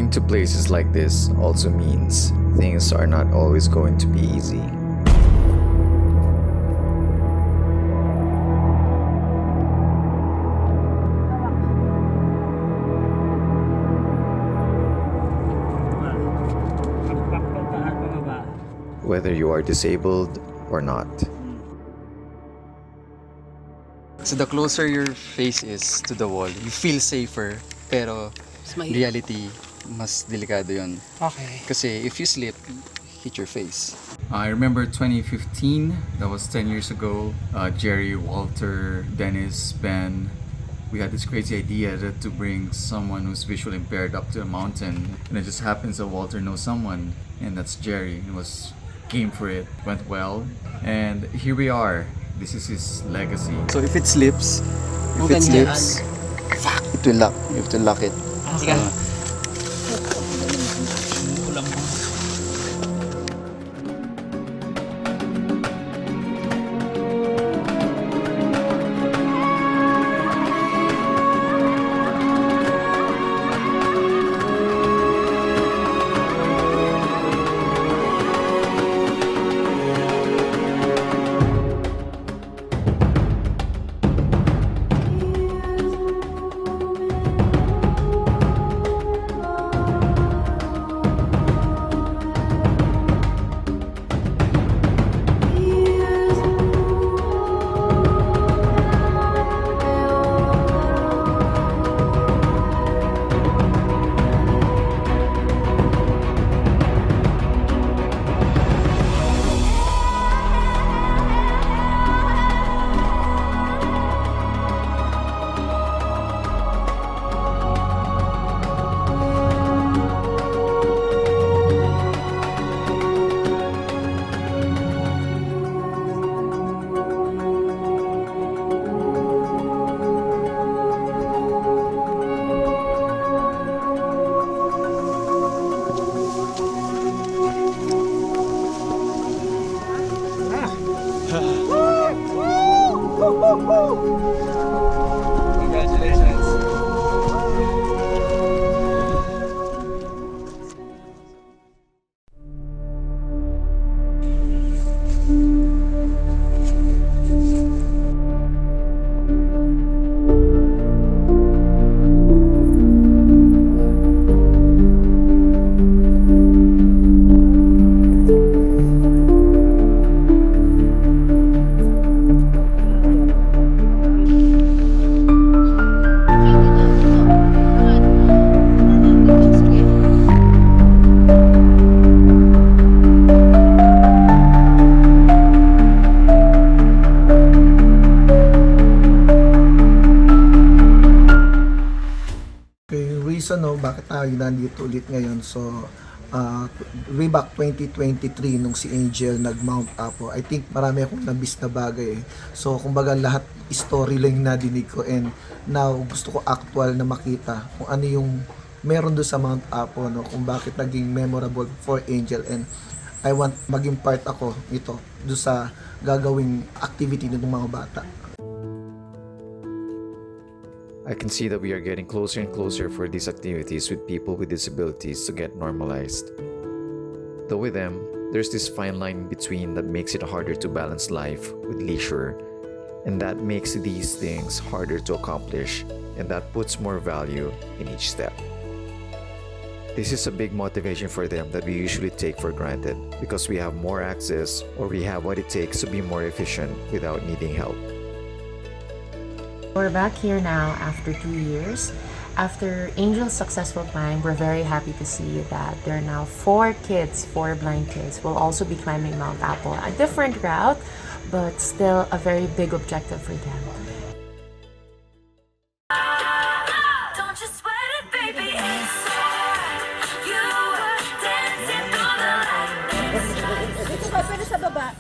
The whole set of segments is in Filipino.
Going to places like this also means things are not always going to be easy. Whether you are disabled or not. So the closer your face is to the wall, you feel safer. Pero reality, mas delikado yun. Okay. Kasi if you slip, hit your face. I remember 2015, that was 10 years ago. Jerry, Walter, Dennis, Ben, we had this crazy idea to bring someone who's visually impaired up to a mountain. And it just happens that Walter knows someone, and that's Jerry. He was game for it, went well. And here we are. This is his legacy. So if it slips, it will lock. You have to lock it. Okay. Bakit tayo nandito ulit ngayon. So way back 2023 nung si Angel nag Mount Apo, I think marami akong nabis na bagay. So kumbaga lahat story lang nadinig ko, and now gusto ko actual na makita kung ano yung meron doon sa Mount Apo, no, kung bakit naging memorable for Angel, and I want maging part ako ito doon sa gagawing activity ng mga bata. I can see that we are getting closer and closer for these activities with people with disabilities to get normalized. Though with them, there's this fine line in between that makes it harder to balance life with leisure, and that makes these things harder to accomplish, and that puts more value in each step. This is a big motivation for them that we usually take for granted because we have more access, or we have what it takes to be more efficient without needing help. We're back here now after 2 years. After Angel's successful climb, we're very happy to see that there are now 4 blind kids, will also be climbing Mount Apo. A different route, but still a very big objective for them. Don't you sweat it, baby, it's alright. You were dancing on the line. Dito ba? Pwede sa baba?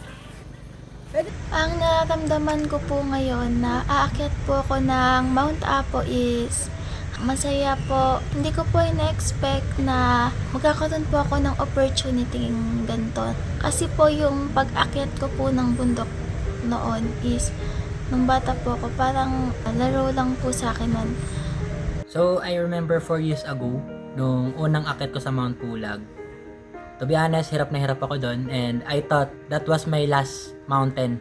Ang nararamdaman ko po ngayon na aakyat po ako ng Mount Apo is masaya po. Hindi ko po ina-expect na magkakaroon po ako ng opportunity ganito. Kasi po yung pag-akyat ko po ng bundok noon is nung bata po ako, parang laro lang po sa akin nun. So, I remember 4 years ago, nung unang akit ko sa Mount Pulag. To be honest, hirap na hirap ako doon and I thought that was my last mountain.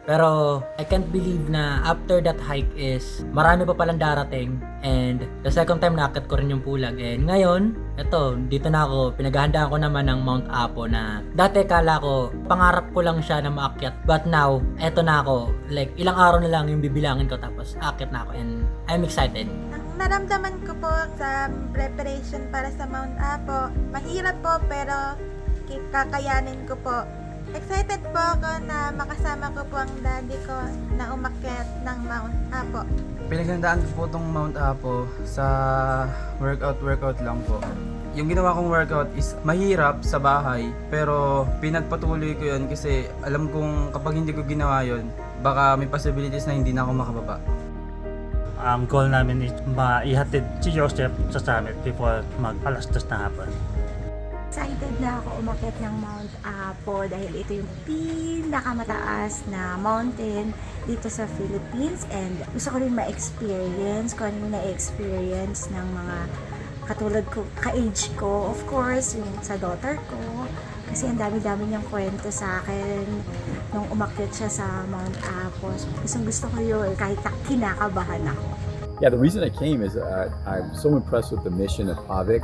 Pero I can't believe na after that hike is marami pa palang darating and the second time nakakit ko rin yung Pulag and ngayon, eto, dito na ako, pinaghahandaan ko naman ng Mount Apo na dati kala ko, pangarap ko lang siya na maakyat but now, eto na ako, like ilang araw na lang yung bibilangin ko tapos akyat na ako and I'm excited. Ang naramdaman ko po sa preparation para sa Mount Apo, mahirap po pero kakayanin ko po. Excited po ako na makasama ko po ang daddy ko na umakyat ng Mount Apo. Pinaghandaan ko po itong Mount Apo sa workout lang po. Yung ginawa kong workout is mahirap sa bahay pero pinagpatuloy ko yun kasi alam kong kapag hindi ko ginawa yun, baka may possibilities na hindi na ako makababa. Ang goal namin is maihatid si Joseph sa summit before mag-alas-dos na hapon. Excited na ako umakyat ng Mount Apo dahil ito yung pinakamataas na mountain dito sa Philippines and gusto ko rin ma-experience kung ano yung na-experience ng mga katulad ko, ka-age ko, of course, yung sa daughter ko kasi ang dami-dami niyang kwento sa akin nung umakyat siya sa Mount Apo. So, gusto ko yun kahit kinakabahan ako. Yeah, the reason I came is I'm so impressed with the mission of Pavik.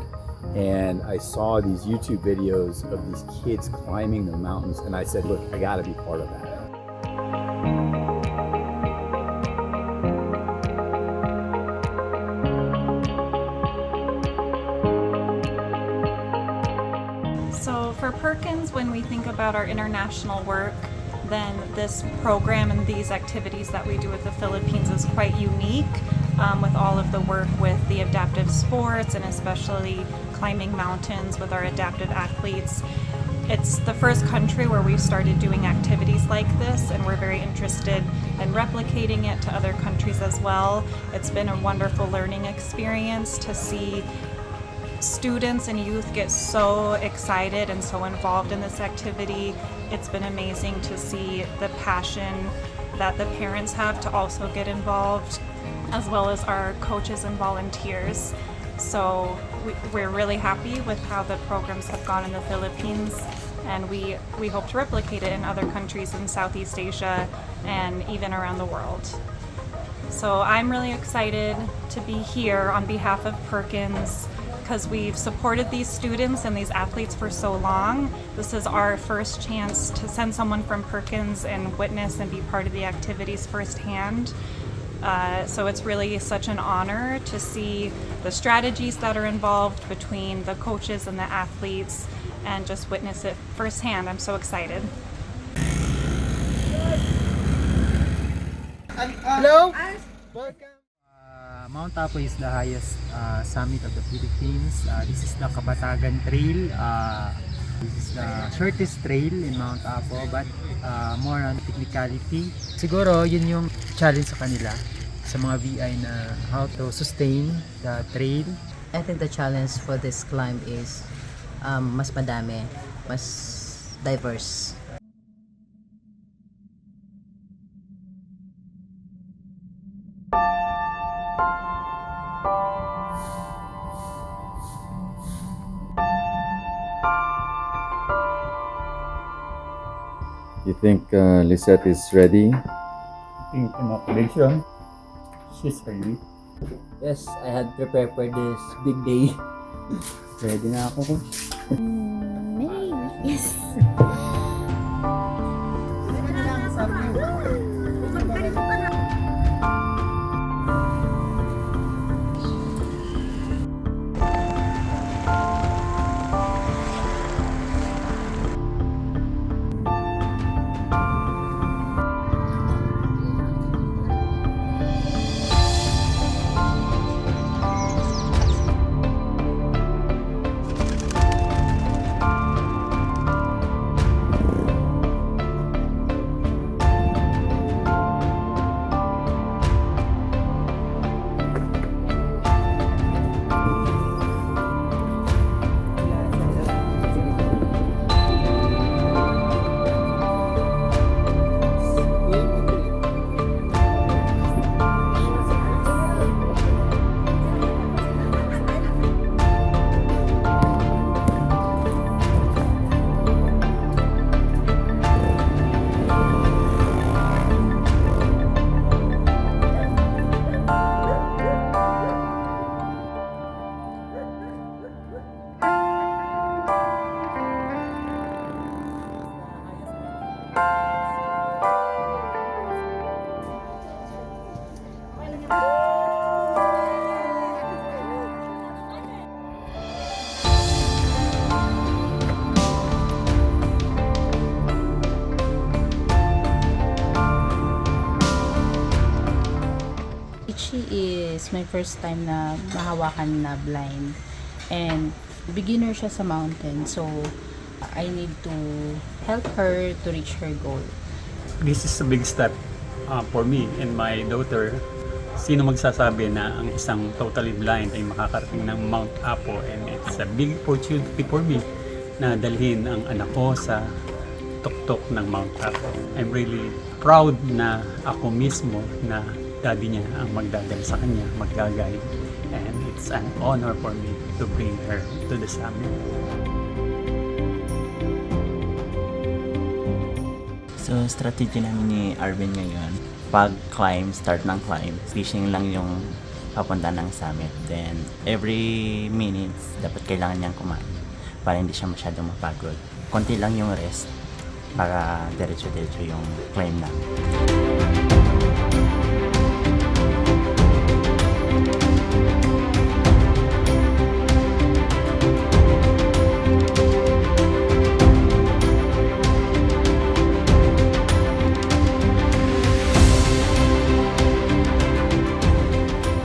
And I saw these YouTube videos of these kids climbing the mountains, and I said, look, I gotta be part of that. So for Perkins, when we think about our international work, then this program and these activities that we do with the Philippines is quite unique. With all of the work with the adaptive sports and especially climbing mountains with our adaptive athletes. It's the first country where we've started doing activities like this and we're very interested in replicating it to other countries as well. It's been a wonderful learning experience to see students and youth get so excited and so involved in this activity. It's been amazing to see the passion that the parents have to also get involved, as well as our coaches and volunteers. So we're really happy with how the programs have gone in the Philippines, and we hope to replicate it in other countries in Southeast Asia and even around the world. So I'm really excited to be here on behalf of Perkins because we've supported these students and these athletes for so long. This is our first chance to send someone from Perkins and witness and be part of the activities firsthand. So it's really such an honor to see the strategies that are involved between the coaches and the athletes and just witness it firsthand. I'm so excited. Hello? Mount Apo is the highest summit of the Philippines. This is the Kabatagan Trail. This is the shortest trail in Mount Apo, but more on technicality. Siguro yun yung challenge sa kanila, sa mga VI na how to sustain the trail. I think the challenge for this climb is mas madami, mas diverse. You think Lisette is ready? I think inoculation, she's ready. Yes, I had prepared for this big day. Ready na ako. May, yes. She is my first time na mahawakan na blind. And beginner siya sa mountain. So, I need to help her to reach her goal. This is a big step for me and my daughter. Sino magsasabi na ang isang totally blind ay makakarating ng Mount Apo, and it's a big opportunity for me na dalhin ang anak ko sa tuktok ng Mount Apo. I'm really proud na ako mismo na daddy niya ang magdadala sa kanya, mag-guide, and it's an honor for me to bring her to the summit. So, strategy namin ni Arvin ngayon, pag climb, start ng climb, fishing lang yung papunta ng summit. Then, every minutes, dapat kailangan niyang kumain para hindi siya masyadong mapagod. Konti lang yung rest para diretso-diretso yung climb na.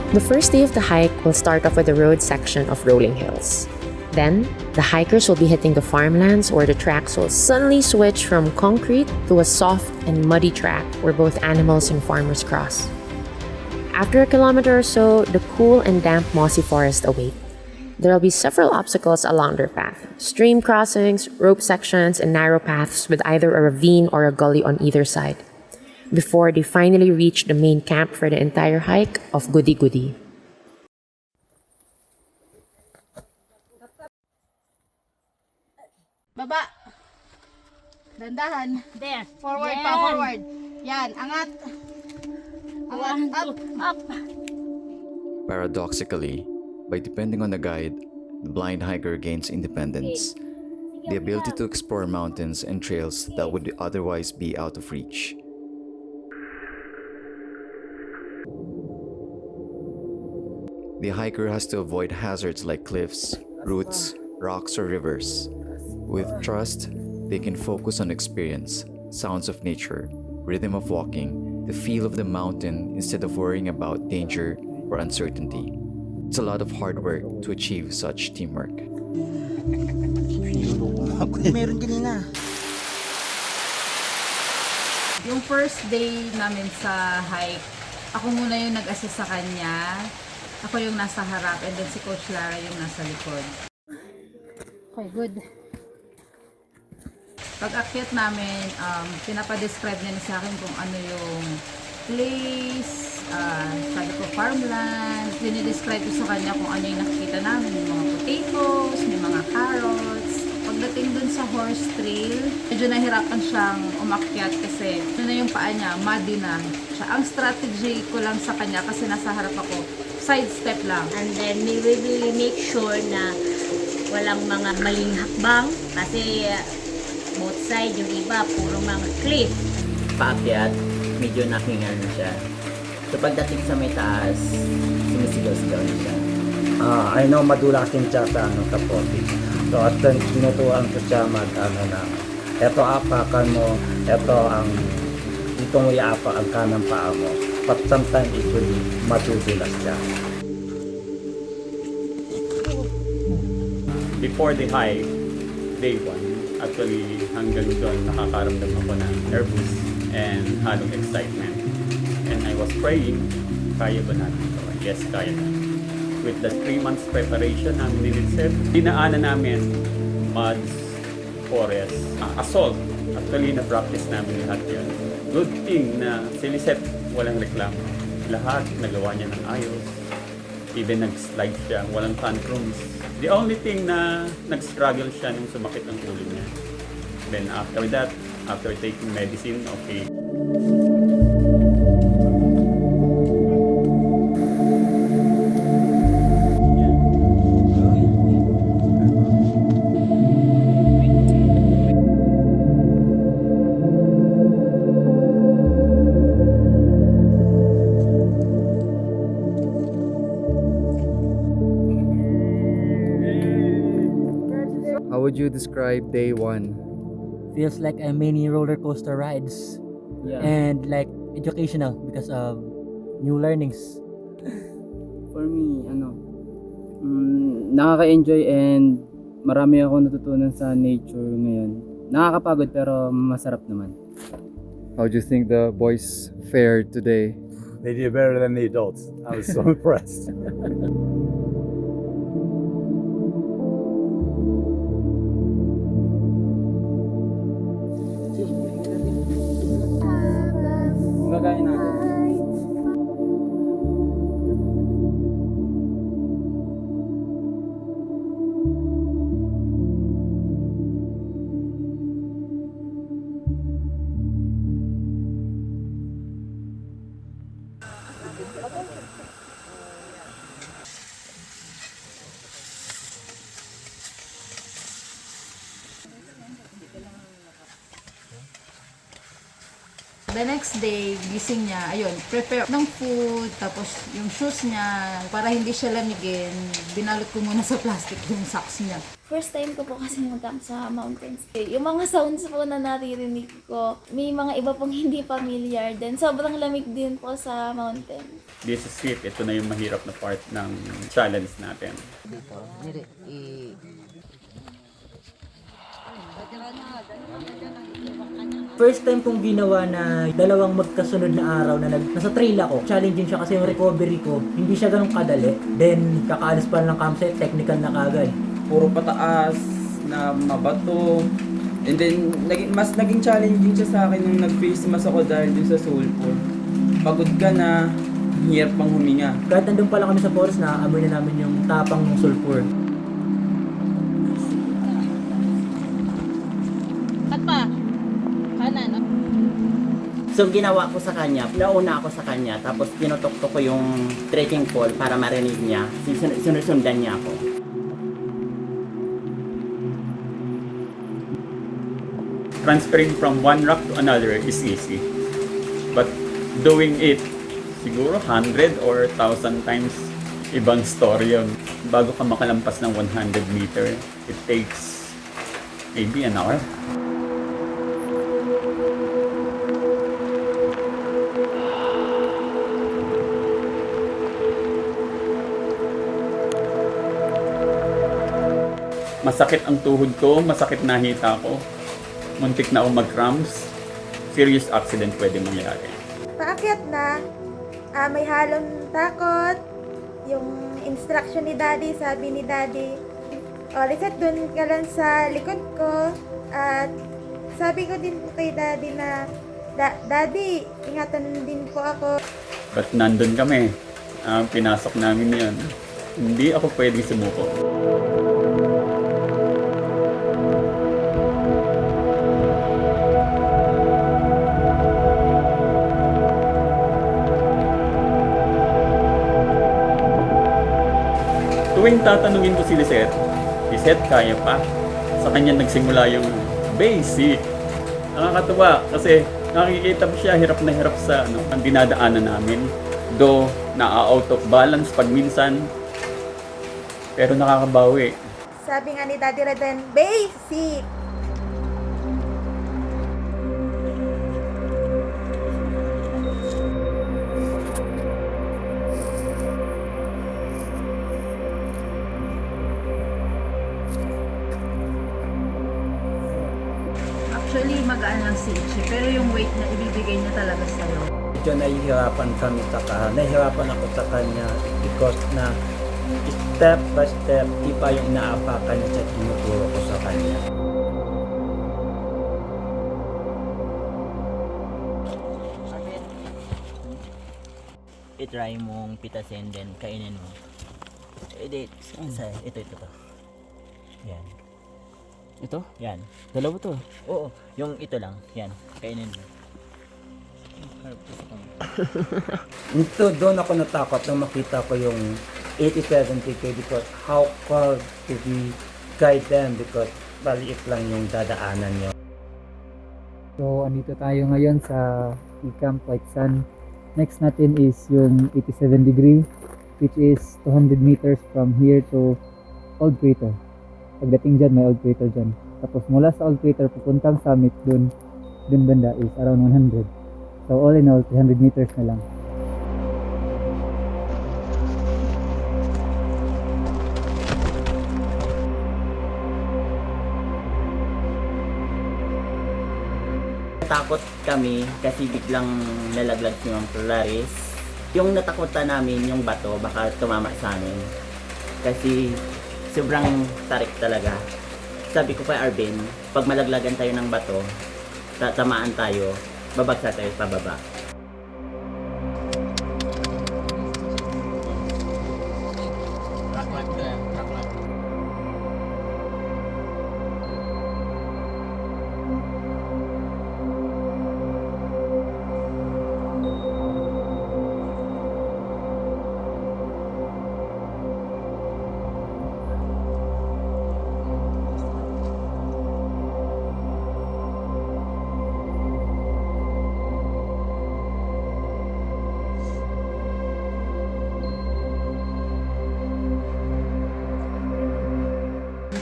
The first day of the hike will start off with the road section of rolling hills. Then, the hikers will be hitting the farmlands where the tracks will suddenly switch from concrete to a soft and muddy track where both animals and farmers cross. After a kilometer or so, the cool and damp mossy forest await. There will be several obstacles along their path: stream crossings, rope sections, and narrow paths with either a ravine or a gully on either side, before they finally reach the main camp for the entire hike of Goody Goody. Baba. Dandahan. There. Forward Yan. pa, forward. Yan, angat. Angat, up, up. Paradoxically, by depending on the guide, the blind hiker gains independence, the ability to explore mountains and trails that would otherwise be out of reach. The hiker has to avoid hazards like cliffs, roots, rocks, or rivers. With trust, they can focus on experience, sounds of nature, rhythm of walking, the feel of the mountain instead of worrying about danger or uncertainty. It's a lot of hard work to achieve such teamwork. Meron kanina. Yung first day namin sa hike, ako muna yung nag-assist sa kanya. Ako yung nasa harap, and then si Coach Lara yung nasa likod. Okay, good. Pag akyat namin, pinapadescribe niya sa akin kung ano yung place, sabi ko farmland, dinidescribe ko sa kanya kung ano yung nakikita namin, yung mga potatoes, may mga carrots. Pagdating dun sa horse trail, medyo nahirapan siyang umakyat kasi yun na yung paa niya, muddy na. Ang strategy ko lang sa kanya kasi nasa harap ako, side step lang. And then we will make sure na walang mga maling hakbang kasi both side, yung iba, puro mga cliff. Paakyat, medyo nakingal na siya. So pagdating sa may taas, sumisigaw-sigaw na siya. I know madulas din siya sa kapote. So at tinutuan ko siya na eto apakan mo, eto ang dito mo iapa ang kanang paa mo. But sometimes it will be madulas siya. Before the hike, day 1, actually hanggang doon nakakaramdam ako ng nervous and halong excitement. And I was praying, kaya ba natin ito? Yes, kaya natin. With the 3 months preparation namin ni Lisette, dinaanan namin muds, forest, assault. Actually, na-practice namin lahat yun. Good thing na si Lisette walang reklamo. Lahat nagawa niya ng ayos. Even nag-slide siya, walang tantrums. The only thing na nag-struggle siya nung sumakit ang ulo niya. Then after that, after taking medicine, okay. How would you describe day 1? Feels like a mini roller coaster rides. Yeah. And like educational because of new learnings. For me, nakaka-enjoy and marami ako natutunan sa nature ngayon. Nakakapagod pero masarap naman. How do you think the boys fared today? They did better than the adults. I was so impressed. Gagawin natin. The next day, gising niya, ayun, prepare ng food, tapos yung shoes niya, para hindi siya lamigin, binalot ko muna sa plastic yung socks niya. First time ko po kasi mag-camp sa mountains. Yung mga sounds po na naririnig ko, may mga iba pong hindi familiar din. Sobrang lamig din po sa mountain. This is it. Ito na yung mahirap na part ng challenge natin. First time kong ginawa na dalawang magkasunod na araw na nasa trail ako. Challenging siya kasi yung recovery ko, hindi siya ganun kadali. Then, kakaalis pa lang ng campsite, technical na kagad. Puro pataas na mabato. And then, mas naging challenging siya sa akin nung nag-face mask ako dahil dun sa sulfur. Pagod ka na, hirap pang huminga. Kahit nandun pala kami sa forest, naaamoy na namin yung tapang ng sulfur. At pa? Kanan, no? So ginawa ko sa kanya, nauna ako sa kanya, tapos tinutok-tok ko yung trekking pole para marinig niya. Sinusundan niya ako. Transferring from one rock to another is easy. But doing it siguro 100 or 1,000 times, ibang story yun. Bago ka makalampas ng 100 meter, it takes maybe an hour. Masakit ang tuhod ko, masakit na hita ko. Muntik na ako mag-cramps. Serious accident pwede mangyari. Paakyat na, may halong takot. Yung instruction ni Daddy, sabi ni Daddy, Lizette, dun ka lang sa likod ko. At sabi ko din po kay Daddy na, Daddy, ingatan din po ako. But nandun kami. Pinasok namin yun. Hindi ako pwedeng sumuko. Tuwing tatanungin ko si Lizette, kaya pa. Sa kanya nagsimula yung basic. Nakakatuwa kasi nakikita mo siya hirap na hirap sa ang dinadaanan namin. Though, na-out of balance pag minsan. Pero nakakabawi. Sabi nga ni Daddy Reden, basic! Actually, magaan lang si Ichi, pero yung weight na ibibigay niya talaga sa'yo. Medyo nahihirapan kami nahihirapan ako sa kanya because na step by step, iba yung inaapakan niya at tinuturo ko sa kanya. I-try mong pitasin, then kainin mo. Ito. Yan. Ito? Yan. Dalawa to. Oo. Yung ito lang. Yan. Kainin mo. Ito, doon ako natakot nang makita ko yung 87TK because how hard to be guide them because maliit lang yung dadaanan nyo. So, andito tayo ngayon sa Camp White Sun. Next natin is yung 87 degree which is 200 meters from here to Old Crater. Pagdating dyan, may Old Crater dyan. Tapos mula sa Old Crater, pupuntang summit dun banda is around 100. So all in all, 300 meters na lang. Takot kami kasi biglang nalaglag si Ma'am Clarice. Yung natakutan namin yung bato baka tumama sa amin. Kasi sobrang tarik talaga. Sabi ko kay Arvin, pag malaglagan tayo ng bato, tatamaan tayo, babagsak tayo pababa.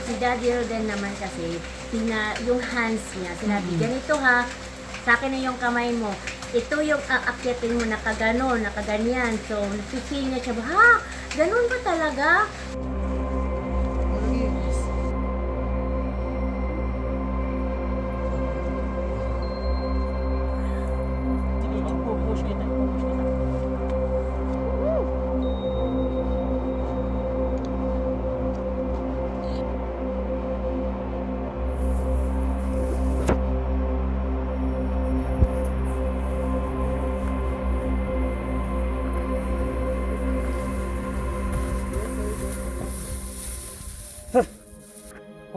Si Daddy Roden naman kasi, yung hands niya, sinabi, ganito ha, sa akin na yung kamay mo. Ito yung aakyatin mo, nakaganon, nakaganyan. So, napifeel niya siya, ha? Ganon ba talaga?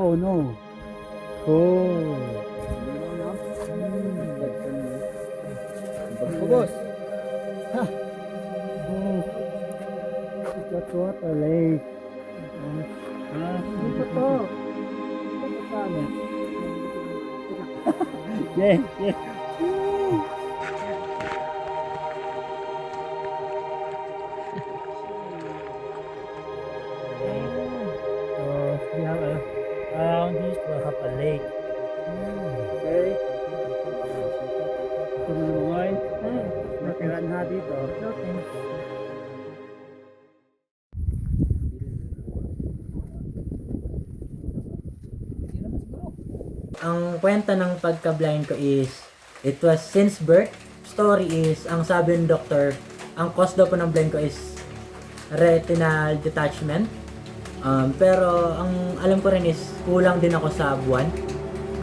Oh no. Oh. Boss. Ha. Oh. That's what a lake. Ano to? Ano? Yeah, yeah. We have around this we'll have a lake. Okay. Ito na naman. Nakiran na dito. Okay. Ang kwenta ng pagka-blind ko is, it was since birth. Story is, ang sabi ng doctor, ang cause daw po ng blind ko is retinal detachment. Pero ang alam ko rin is, kulang din ako sa buwan.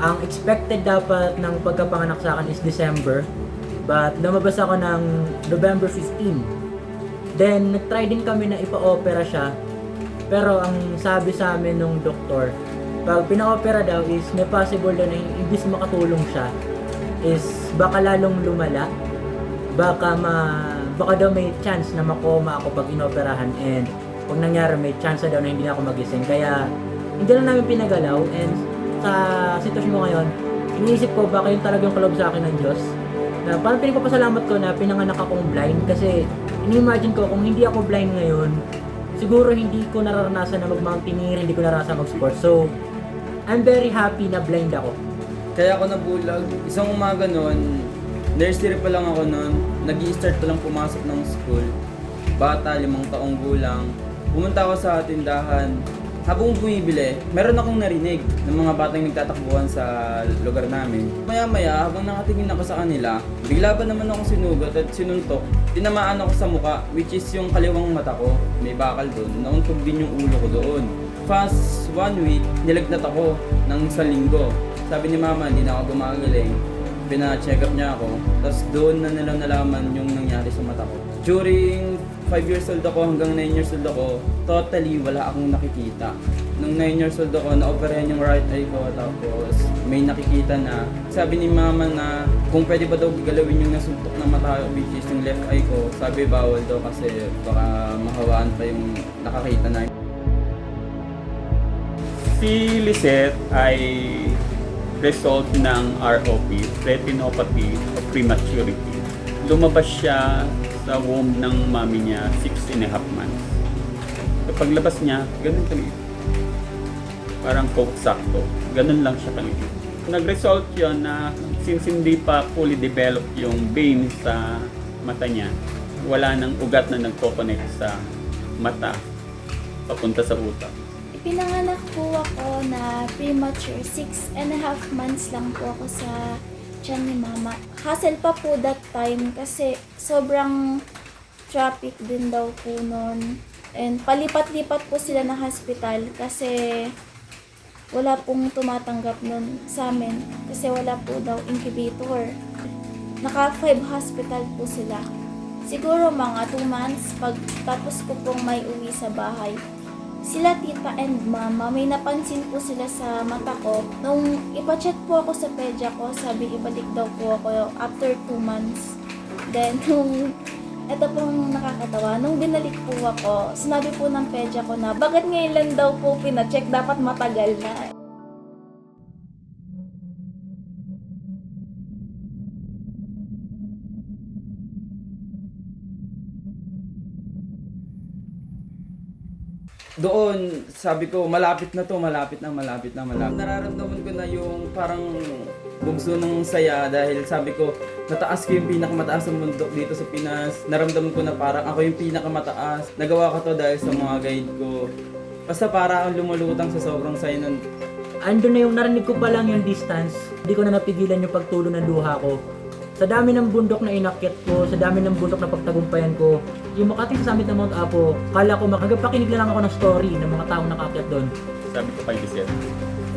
Ang expected dapat ng pagkapanganak sa akin is December. But lumabas ako ng November 15. Then, nag-try din kami na ipa-opera siya. Pero ang sabi sa amin ng doktor, pag pina-opera daw is may possible daw na imbis makatulong siya is baka lalong lumala. Baka daw may chance na makoma ako pag inoperahan, and pag nangyari may chance daw na hindi na ako magising. Kaya hindi lang namin pinagalaw, and sa sitwasyon ko ngayon, iniisip ko baka yun talagang kalob sa akin ng Diyos. Na parang pinagpapasalamat ko na pinanganak akong blind, kasi ini-imagine ko kung hindi ako blind ngayon, siguro hindi ko nararanasan na mag-mountaineer, hindi ko nararanasan mag-sport. So, I'm very happy na blind ako. Kaya ako nabulag. Isang umaga noon, nursery pa lang ako noon. Nag-i-start pa lang pumasok ng school. Bata, 5 taong gulang. Pumunta ako sa tindahan. Habang bumibili, meron akong narinig ng mga batang nagtatakbuhan sa lugar namin. Maya-maya, habang nakatingin ako sa kanila, bigla ba naman ako sinugat at sinuntok. Tinamaan ako sa muka, which is yung kaliwang mata ko. May bakal doon. Nauntog din yung ulo ko doon. Fast 1 week, nilagnat ako ng 1 linggo. Sabi ni mama, hindi na ako gumagaling. Pina-check up niya ako. Tapos doon na nila nalaman yung nangyari sa mata ko. During 5 years old ako hanggang 9 years old ako, totally wala akong nakikita. Nung 9 years old ako, na-operahan yung right eye ko. Tapos may nakikita na. Sabi ni mama na kung pwede ba daw galawin yung nasuntok na mata, which is yung left eye ko. Sabi bawal daw kasi baka mahawaan pa yung nakakita na. Si Lisette ay result ng ROP, retinopathy of prematurity. Lumabas siya sa womb ng mami niya 6.5 months. Kapag labas niya, ganun kaliit. Parang coke sakto. Ganun lang siya kaliit. Nag-result yun na since hindi pa fully developed yung vein sa mata niya, wala nang ugat na nagko-connect sa mata papunta sa utak. Pinanganak po ako na premature, 6.5 months lang po ako sa tiyan ni mama. Hassle pa po that time kasi sobrang traffic din daw po nun. And palipat-lipat po sila ng hospital kasi wala pong tumatanggap nun sa amin kasi wala po daw incubator. Naka 5 hospital po sila. Siguro mga 2 months pag tapos ko pong may uwi sa bahay. Sila tita and mama, may napansin po sila sa mata ko. Nung ipacheck po ako sa pedya ko, sabi ibalik daw po ako after 2 months. Then, ito pong nakakatawa, nung binalik po ako, sinabi po ng pedya ko na, bakit ngayon lang daw po pinacheck, dapat matagal na. Doon, sabi ko, malapit na to, malapit na. Nararamdaman ko na yung parang bugso ng saya dahil sabi ko, nataas ko yung pinakamataas ng bundok dito sa Pinas. Naramdaman ko na parang ako yung pinakamataas. Nagawa ko to dahil sa mga guide ko. Basta para akong lumulutang sa sobrang saya nun. Andun na yung narinig ko pa lang yung distance. Hindi ko na napigilan yung pagtulo ng luha ko. Sa dami ng bundok na inakyat ko, sa dami ng bundok na pagtagumpayan ko, yung makating sa summit ng Mount Apo, kala ko makagapakinig lang ako ng story ng mga taong nakakyat doon. Sabi ko kay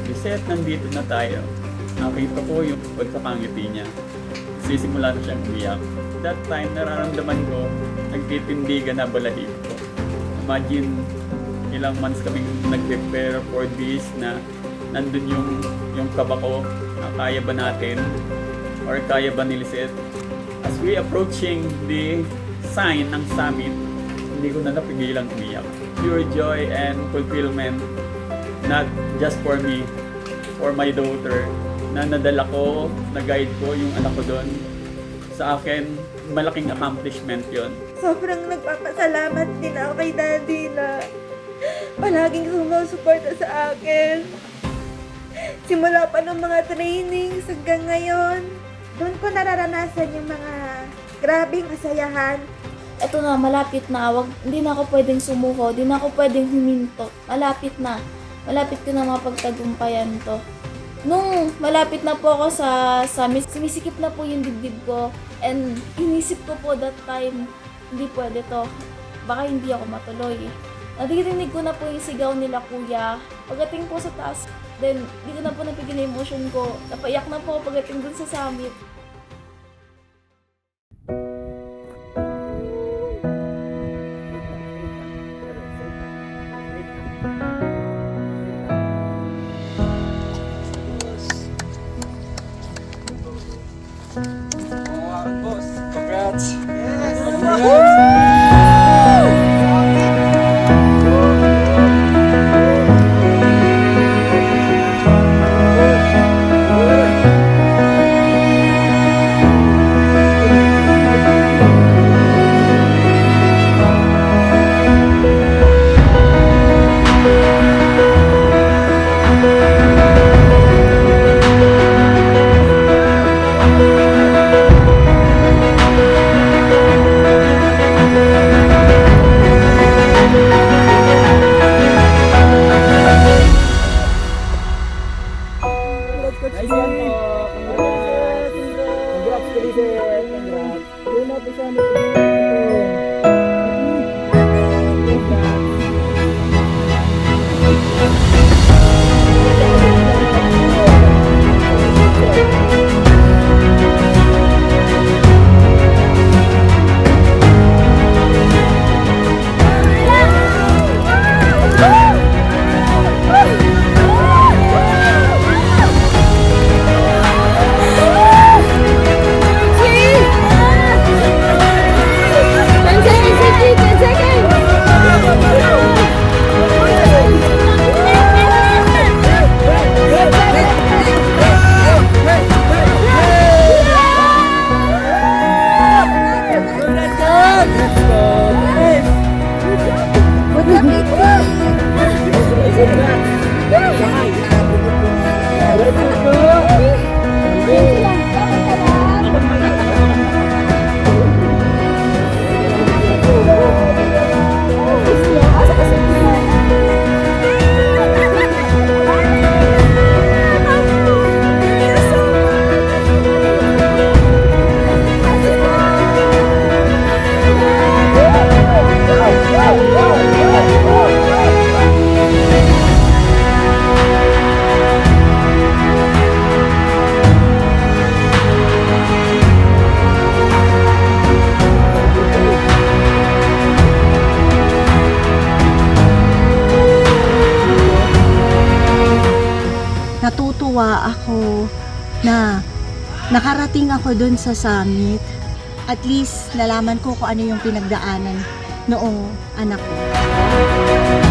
Lisette, nandito na tayo. Nakita ko yung pagkakangiti niya. Sisimula na siyang umiyak. That time, nararamdaman ko, nagtitindigan na balahibo ko. Imagine, ilang months kaming nag-prepare for this na nandun yung kaba ko na kaya ba natin or kaya ba ni Lisette. As we approaching the sign ng summit, hindi ko na napigilang umiyak. Pure joy and fulfillment, not just for me, for my daughter, na nadala ko, na-guide ko yung anak ko doon. Sa akin, malaking accomplishment yon. Sobrang nagpapasalamat din ako kay Daddy na palaging sumusuporta sa akin. Simula pa ng mga trainings hanggang ngayon, doon ko nararanasan yung mga grabing kasayahan. Ito na, malapit na. Hindi na ako pwedeng sumuko, hindi na ako pwedeng huminto. Malapit na. Malapit ko na mapagtagumpayan to. Nung malapit na po ako sa summit, sumisikip na po yung dibdib ko. And inisip ko po that time, hindi pwede to. Baka hindi ako matuloy. Nadidinig ko na po yung sigaw nila kuya. Pagdating po sa taas, then hindi ko na po napigil na emotion ko. Napaiyak na po pagdating dun sa summit. Boss, congrats! Nice one po! Congrats! Congrats, Lisette! Congrats! Yun na po sana po. na nakarating ako dun sa summit. At least nalaman ko kung ano yung pinagdaanan noong anak ko.